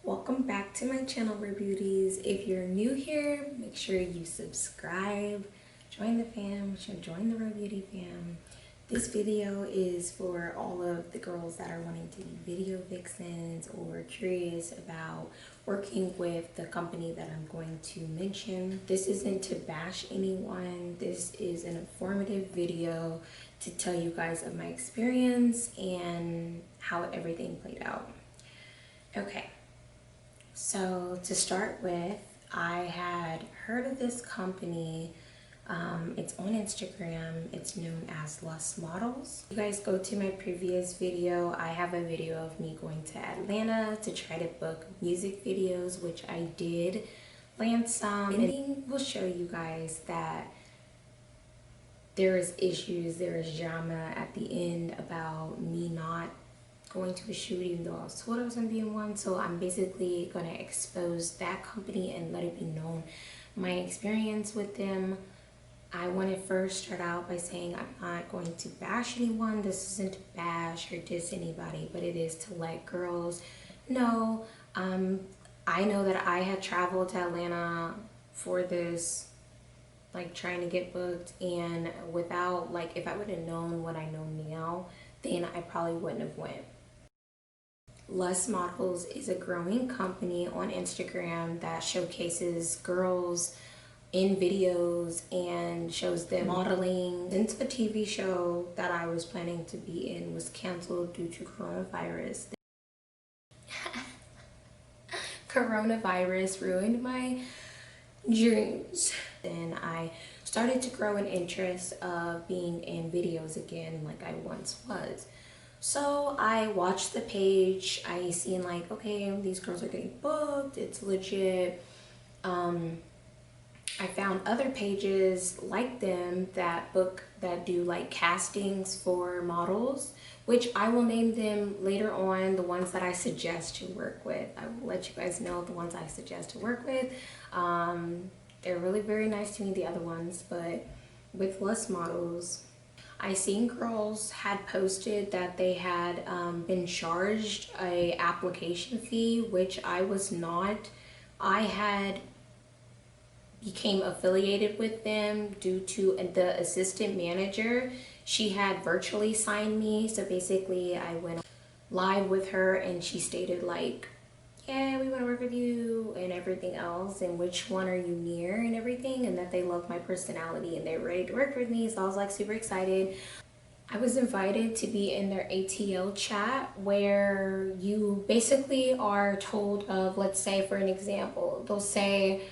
Welcome back to my channel, Rare Beauties. If you're new here, make sure you subscribe, join the fam, join the Rare Beauty fam. This video is for all of the girls that are wanting to be video vixens or curious about working with the company that I'm going to mention. This isn't to bash anyone. This is an informative video to tell you guys of my experience and how everything played out. Okay. So to start with, I had heard of this company. It's on Instagram. It's known as Lustt Models. You guys go to my previous video. I have a video of me going to Atlanta to try to book music videos, which I did land some. And we'll show you guys that there is issues, there is drama at the end about me not going to a shoot even though I was told I was going to be in one. So I'm basically going to expose that company and let it be known my experience with them. I want to first start out by saying I'm not going to bash anyone. This isn't to bash or diss anybody, but it is to let girls know. I know that I had traveled to Atlanta for this, like trying to get booked, and without, like, if I would have known what I know now, then I probably wouldn't have went. Lustt Models is a growing company on Instagram that showcases girls in videos and shows them modeling. Since the TV show that I was planning to be in was canceled due to coronavirus. Coronavirus ruined my dreams. And I started to grow an interest of being in videos again like I once was. So I watched the page. I seen like, okay, these girls are getting booked, it's legit. I found other pages like them that do like castings for models, which I will name them later on, the ones that I suggest to work with. I will let you guys know the ones I suggest to work with. They're really very nice to me, the other ones, but with Lustt Models, I seen girls had posted that they had been charged a application fee, which I was not. I had became affiliated with them due to the assistant manager. She had virtually signed me, so basically I went live with her and she stated like, yeah, we want to work with you and everything else, and which one are you near and everything, and that they love my personality and they're ready to work with me. So I was like super excited. I was invited to be in their ATL chat where you basically are told of, let's say for an example, they'll say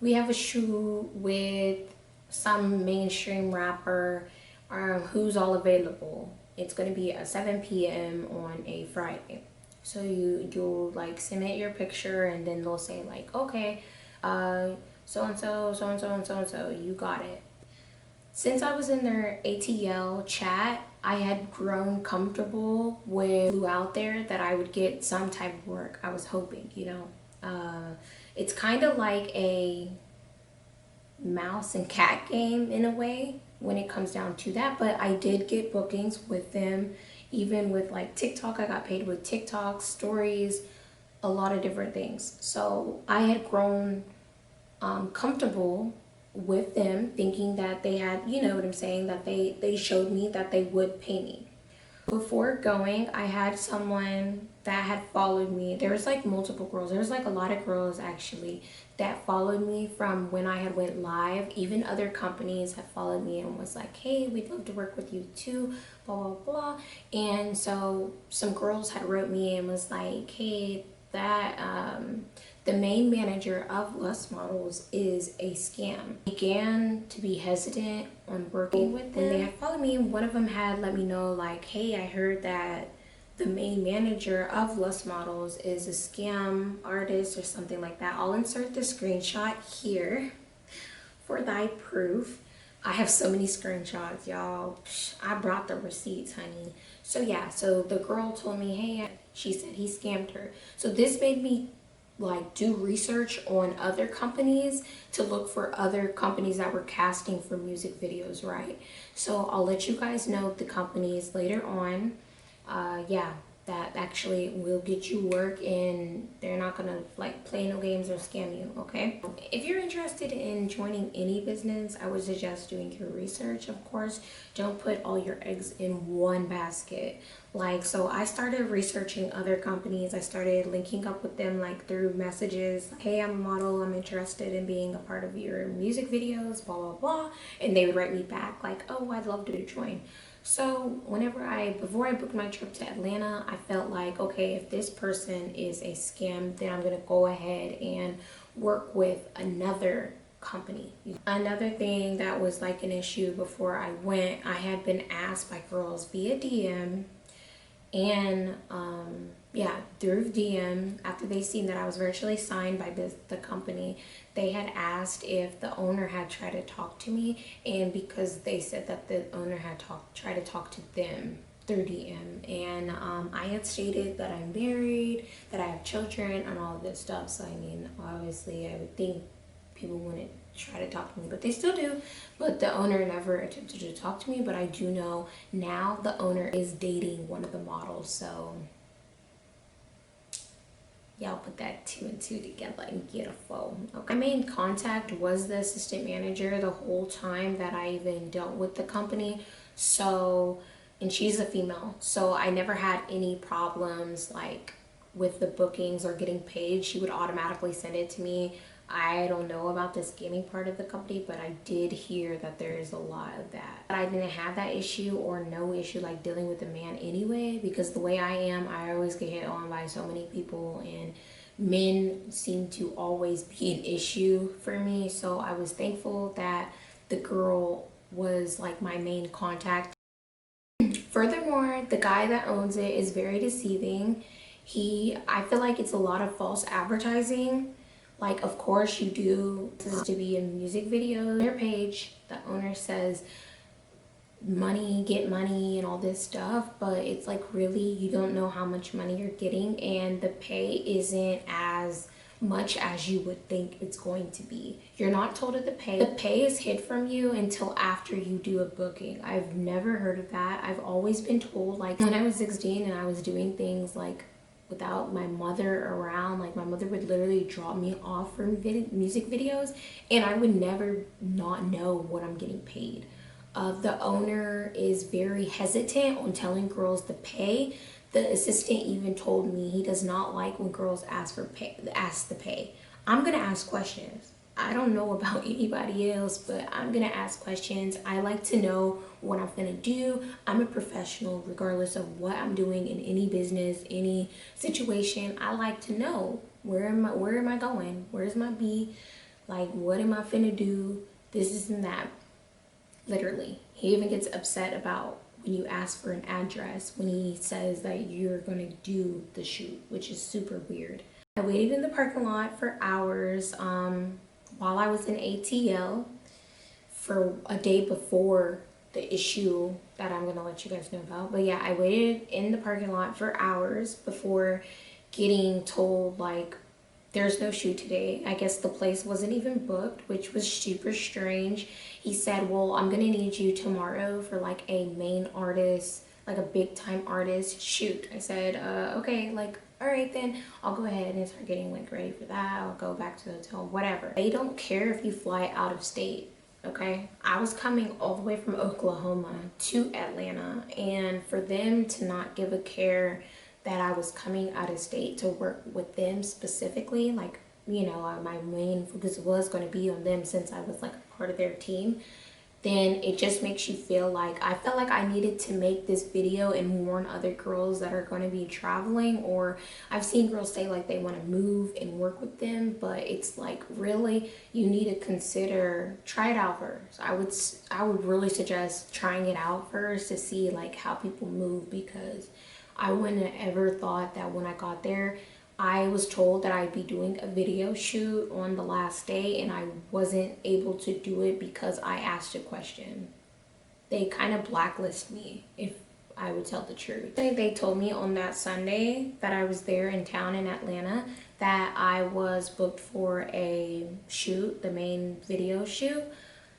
we have a shoot with some mainstream rapper who's all available. It's going to be at 7 p.m. on a Friday. So you'll like submit your picture, and then they'll say like, okay, so-and-so, so-and-so, and so-and-so, you got it. Since I was in their ATL chat, I had grown comfortable with who out there that I would get some type of work. I was hoping, you know. It's kind of like a mouse and cat game in a way when it comes down to that, but I did get bookings with them. Even with like TikTok, I got paid with TikTok, stories, a lot of different things. So I had grown comfortable with them, thinking that they had, you know what I'm saying, that they showed me that they would pay me. Before going, I had someone that had followed me. There was like multiple girls. There was like a lot of girls actually that followed me from when I had went live. Even other companies had followed me and was like, hey, we'd love to work with you too, blah, blah, blah. And so some girls had wrote me and was like, hey, that the main manager of Lustt Models is a scam. I began to be hesitant on working with them. When they had followed me, one of them had let me know like, hey, I heard that the main manager of Lustt Models is a scam artist or something like that. I'll insert the screenshot here for thy proof. I have so many screenshots, y'all. I brought the receipts, honey. So yeah, so the girl told me, hey, she said he scammed her. So this made me like do research on other companies to look for other companies that were casting for music videos, right? So I'll let you guys know the companies later on. Yeah, that actually will get you work, and they're not gonna like play no games or scam you, okay? If you're interested in joining any business, I would suggest doing your research. Of course, don't put all your eggs in one basket. Like, so I started researching other companies. I started linking up with them like through messages. Hey, I'm a model, I'm interested in being a part of your music videos, blah, blah, blah. And they would write me back like, oh, I'd love to join. So before I booked my trip to Atlanta, I felt like, okay, if this person is a scam, then I'm gonna go ahead and work with another company. Another thing that was like an issue before I went, I had been asked by girls via DM and yeah, through DM, after they seen that I was virtually signed by the company, they had asked if the owner had tried to talk to me, and because they said that the owner had tried to talk to them through DM, and I had stated that I'm married, that I have children, and all of this stuff. So I mean, obviously, I would think people wouldn't try to talk to me, but they still do. But the owner never attempted to talk to me. But I do know now the owner is dating one of the models, so y'all put that 2 and 2 together and get a phone. Okay. My main contact was the assistant manager the whole time that I even dealt with the company. So, and she's a female, so I never had any problems like with the bookings or getting paid. She would automatically send it to me. I don't know about the scamming part of the company, but I did hear that there is a lot of that. But I didn't have that issue or no issue like dealing with a man anyway, because the way I am, I always get hit on by so many people, and men seem to always be an issue for me. So I was thankful that the girl was like my main contact. Furthermore, the guy that owns it is very deceiving. I feel like it's a lot of false advertising. Like, of course you do, this is to be a music video. Their page, the owner says money, get money and all this stuff, but it's like really you don't know how much money you're getting, and the pay isn't as much as you would think it's going to be. You're not told of the pay. The pay is hid from you until after you do a booking. I've never heard of that. I've always been told, like when I was 16 and I was doing things like without my mother around, like my mother would literally drop me off for music videos, and I would never not know what I'm getting paid. The owner is very hesitant on telling girls the pay. The assistant even told me he does not like when girls ask the pay. I'm gonna ask questions. I don't know about anybody else, but I'm gonna ask questions. I like to know what I'm gonna do. I'm a professional regardless of what I'm doing in any business, any situation. I like to know where am I going? Where's my beat? Like, what am I finna do? This and that. Literally. He even gets upset about when you ask for an address, when he says that you're gonna do the shoot, which is super weird. I waited in the parking lot for hours while I was in ATL for a day before the issue that I'm gonna let you guys know about. But yeah, I waited in the parking lot for hours before getting told like there's no shoot today. I guess the place wasn't even booked, which was super strange. He said, well, I'm gonna need you tomorrow for like a main artist, like a big time artist shoot. I said, okay, like, all right, then I'll go ahead and start getting like ready for that. I'll go back to the hotel, whatever. They don't care if you fly out of state, okay? I was coming all the way from Oklahoma to Atlanta, and for them to not give a care that I was coming out of state to work with them specifically, like, you know, my main focus was going to be on them since I was like a part of their team, then it just makes you feel like, I felt like I needed to make this video and warn other girls that are going to be traveling, or I've seen girls say like they want to move and work with them, but it's like, really, you need to consider, try it out first. I would really suggest trying it out first to see like how people move, because I wouldn't have ever thought that when I got there, I was told that I'd be doing a video shoot on the last day, and I wasn't able to do it because I asked a question. They kind of blacklist me if I would tell the truth. They told me on that Sunday that I was there in town in Atlanta that I was booked for a shoot, the main video shoot.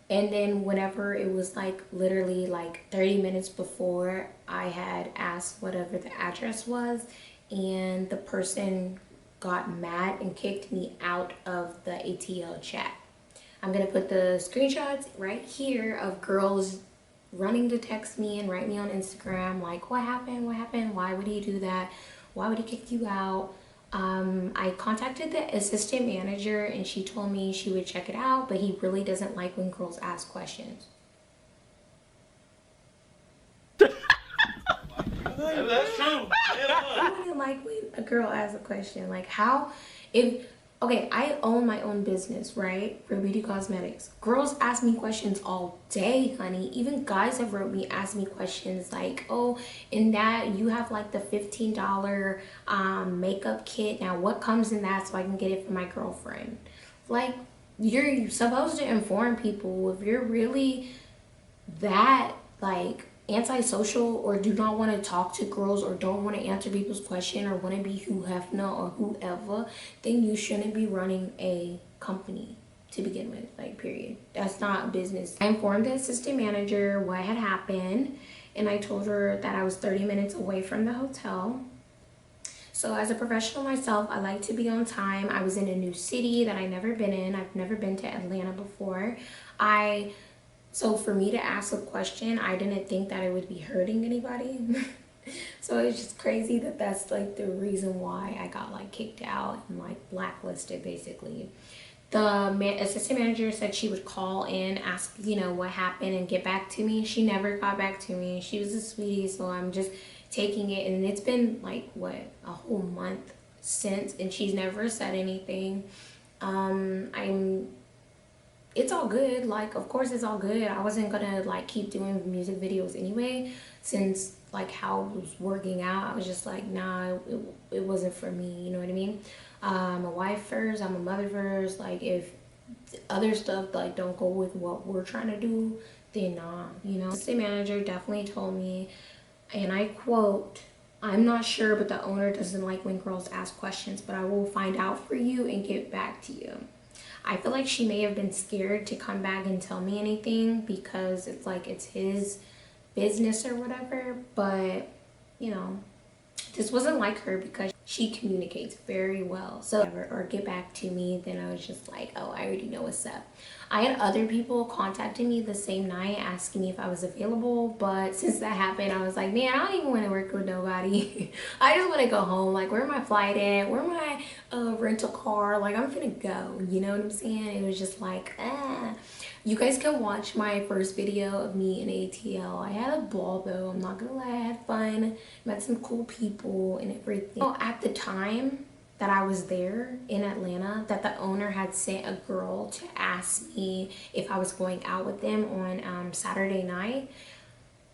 And then whenever it was like literally like 30 minutes before, I had asked whatever the address was, and the person got mad and kicked me out of the ATL chat. I'm gonna put the screenshots right here of girls running to text me and write me on Instagram like, what happened? What happened? Why would he do that? Why would he kick you out? I contacted the assistant manager and she told me she would check it out, but he really doesn't like when girls ask questions. That's true. I wouldn't like when a girl asks a question. Like, how, okay, I own my own business, right? For beauty cosmetics. Girls ask me questions all day, honey. Even guys have wrote me, asked me questions like, oh, in that you have like the $15 makeup kit. Now what comes in that so I can get it for my girlfriend? Like, you're supposed to inform people. If you're really that like antisocial or do not want to talk to girls or don't want to answer people's question or want to be who have no or whoever, then you shouldn't be running a company to begin with, like, period. That's not business. I informed the assistant manager what had happened, and I told her that I was 30 minutes away from the hotel. So as a professional myself, I like to be on time. I was in a new city that I've never been in. I've never been to Atlanta before. So for me to ask a question, I didn't think that it would be hurting anybody. So it's just crazy that that's like the reason why I got like kicked out and like blacklisted basically. The assistant manager said she would call in, ask, you know, what happened and get back to me. She never got back to me. She was a sweetie, so I'm just taking it. And it's been like, what, a whole month since, and she's never said anything. It's all good. Like, of course it's all good. I wasn't gonna like keep doing music videos anyway, since like how it was working out. I was just like, nah, it wasn't for me, you know what I mean? I'm a wife first, I'm a mother first. Like, if other stuff like don't go with what we're trying to do, then nah, you know. The manager definitely told me, and I quote, "I'm not sure, but the owner doesn't like when girls ask questions, but I will find out for you and get back to you." I feel like she may have been scared to come back and tell me anything because it's like it's his business or whatever, but you know, this wasn't like her because she communicates very well. So, or get back to me, then I was just like, oh, I already know what's up. I had other people contacting me the same night asking me if I was available, but since that happened, I was like, man, I don't even want to work with nobody. I just want to go home. Like, where my flight at? Where my rental car? Like, I'm finna go. You know what I'm saying? It was just like, ah. You guys can watch my first video of me in ATL. I had a ball though, I'm not gonna lie, I had fun, met some cool people and everything. At the time that I was there in Atlanta, that the owner had sent a girl to ask me if I was going out with them on Saturday night.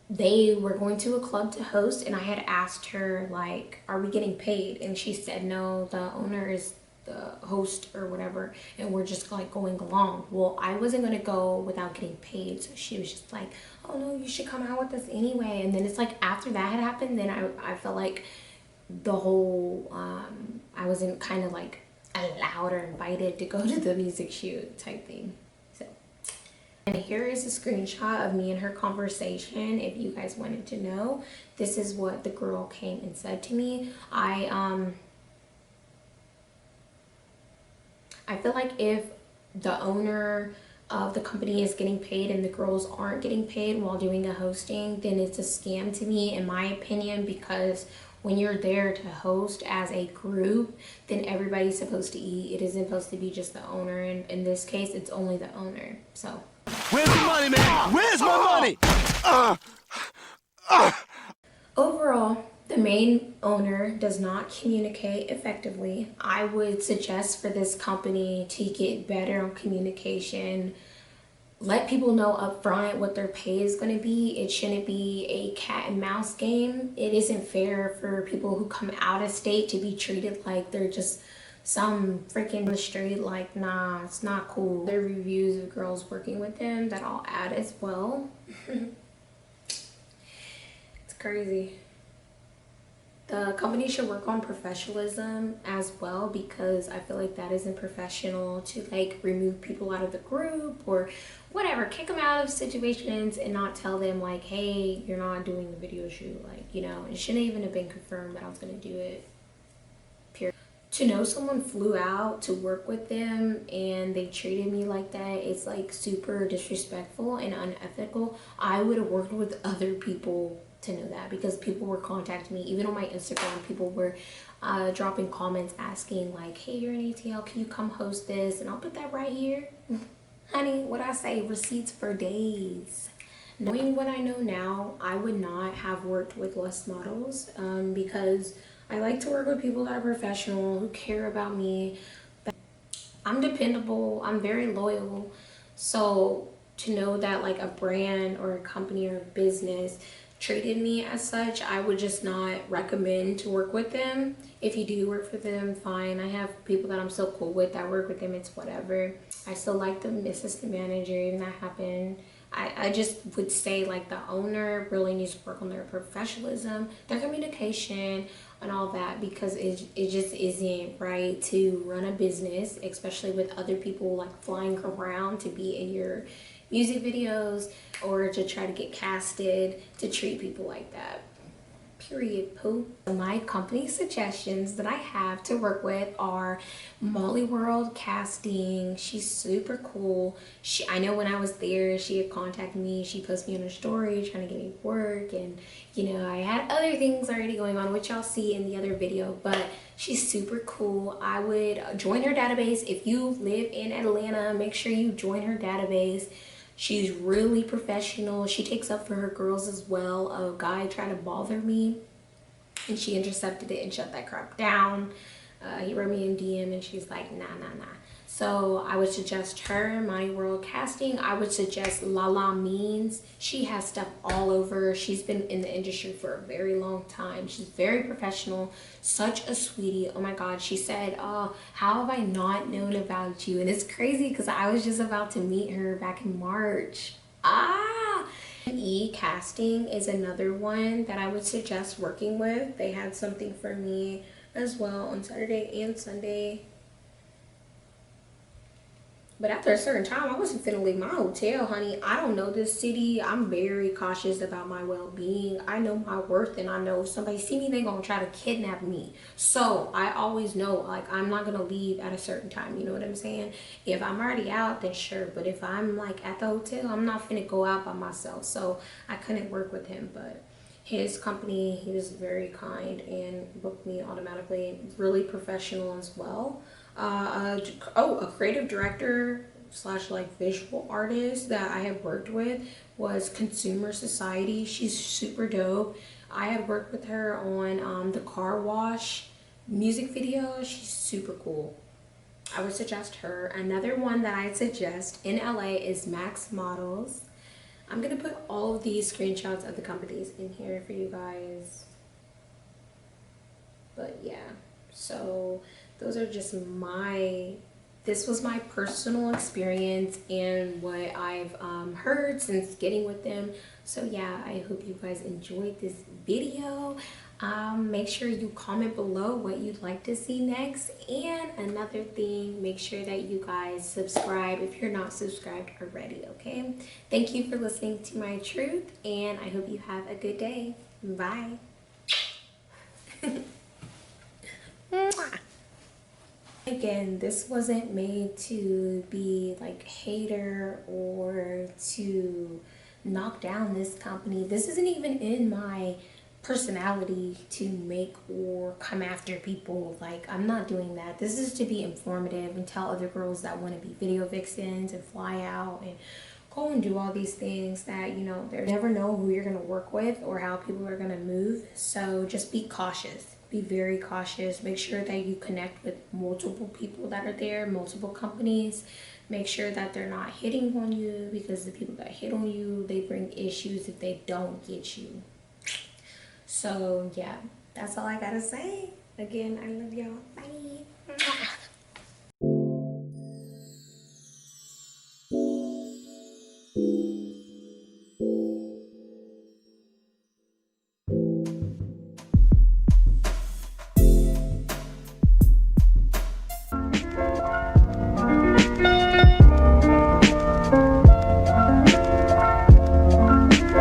They were going to a club to host, and I had asked her, like, are we getting paid? And she said, no, the owner is the host or whatever, and we're just like going along. Well, I wasn't gonna go without getting paid, so she was just like, oh no, you should come out with us anyway. And then it's like after that had happened, then I felt like the whole I wasn't kind of like allowed or invited to go to the music shoot type thing. So, and here is a screenshot of me and her conversation. If you guys wanted to know, this is what the girl came and said to me. I feel like if the owner of the company is getting paid and the girls aren't getting paid while doing a hosting, then it's a scam to me, in my opinion, because when you're there to host as a group, then everybody's supposed to eat. It isn't supposed to be just the owner, and in this case, it's only the owner. So, Where's the money, man? Where's my money? Overall, the main owner does not communicate effectively. I would suggest for this company to get better on communication. Let people know up front what their pay is going to be. It shouldn't be a cat and mouse game. It isn't fair for people who come out of state to be treated like they're just some freaking the street. Like, nah, it's not cool. There are reviews of girls working with them that I'll add as well. It's crazy. The company should work on professionalism as well, because I feel like that isn't professional to like remove people out of the group or whatever, kick them out of situations and not tell them like, hey, you're not doing the video shoot. Like, you know, it shouldn't even have been confirmed that I was going to do it. Period. To know someone flew out to work with them and they treated me like that, it's like super disrespectful and unethical. I would have worked with other people to know that, because people were contacting me. Even on my Instagram, people were dropping comments asking like, hey, you're an ATL, can you come host this? And I'll put that right here. Honey, what I say, receipts for days. Knowing what I know now, I would not have worked with Lustt Models, because I like to work with people that are professional, who care about me. I'm dependable, I'm very loyal. So to know that like a brand or a company or a business treated me as such, I would just not recommend to work with them. If you do work for them, fine. I have people that I'm so cool with that work with them, it's whatever. I still like the assistant manager, even that happened. I just would say like the owner really needs to work on their professionalism, their communication, and all that, because it just isn't right to run a business, especially with other people like flying around to be in your music videos or to try to get casted, to treat people like that. Period. Poop. My company suggestions that I have to work with are Molly World Casting. She's super cool. I know when I was there, she had contacted me. She posted me on her story trying to get me work, and you know, I had other things already going on, which y'all see in the other video, but she's super cool. I would join her database. If you live in Atlanta, make sure you join her database. She's really professional. She takes up for her girls as well. A guy tried to bother me and she intercepted it and shut that crap down. He wrote me in DM and she's like, nah. So I would suggest her, My World Casting. I would suggest Lala Means. She has stuff all over. She's been in the industry for a very long time. She's very professional, such a sweetie. Oh my God, she said, oh, how have I not known about you? And it's crazy because I was just about to meet her back in March. Casting is another one that I would suggest working with. They had something for me as well on Saturday and Sunday. But after a certain time, I wasn't finna leave my hotel, honey. I don't know this city. I'm very cautious about my well-being. I know my worth, and I know if somebody see me, they gonna try to kidnap me. So I always know, like, I'm not gonna leave at a certain time. You know what I'm saying? If I'm already out, then sure. But if I'm like at the hotel, I'm not finna go out by myself. So I couldn't work with him. But his company, he was very kind and booked me automatically. Really professional as well. A creative director slash like visual artist that I have worked with was Consumer Society. She's super dope. I had worked with her on the car wash music video. She's super cool. I would suggest her. Another one that I'd suggest in LA is Max Models. I'm gonna put all of these screenshots of the companies in here for you guys. But yeah, so those are just this was my personal experience and what I've heard since getting with them. So yeah, I hope you guys enjoyed this video. Make sure you comment below what you'd like to see next. And another thing, make sure that you guys subscribe if you're not subscribed already, okay? Thank you for listening to my truth, and I hope you have a good day. Bye. Again, this wasn't made to be like hater or to knock down this company. This isn't even in my personality to make or come after people. Like, I'm not doing that. This is to be informative and tell other girls that want to be video vixens and fly out and go and do all these things that, you know, they never know who you're going to work with or how people are going to move. So just be cautious. Be very cautious. Make sure that you connect with multiple people that are there, multiple companies. Make sure that they're not hitting on you, because the people that hit on you, they bring issues if they don't get you. So yeah, that's all I gotta say. Again, I love y'all. Bye.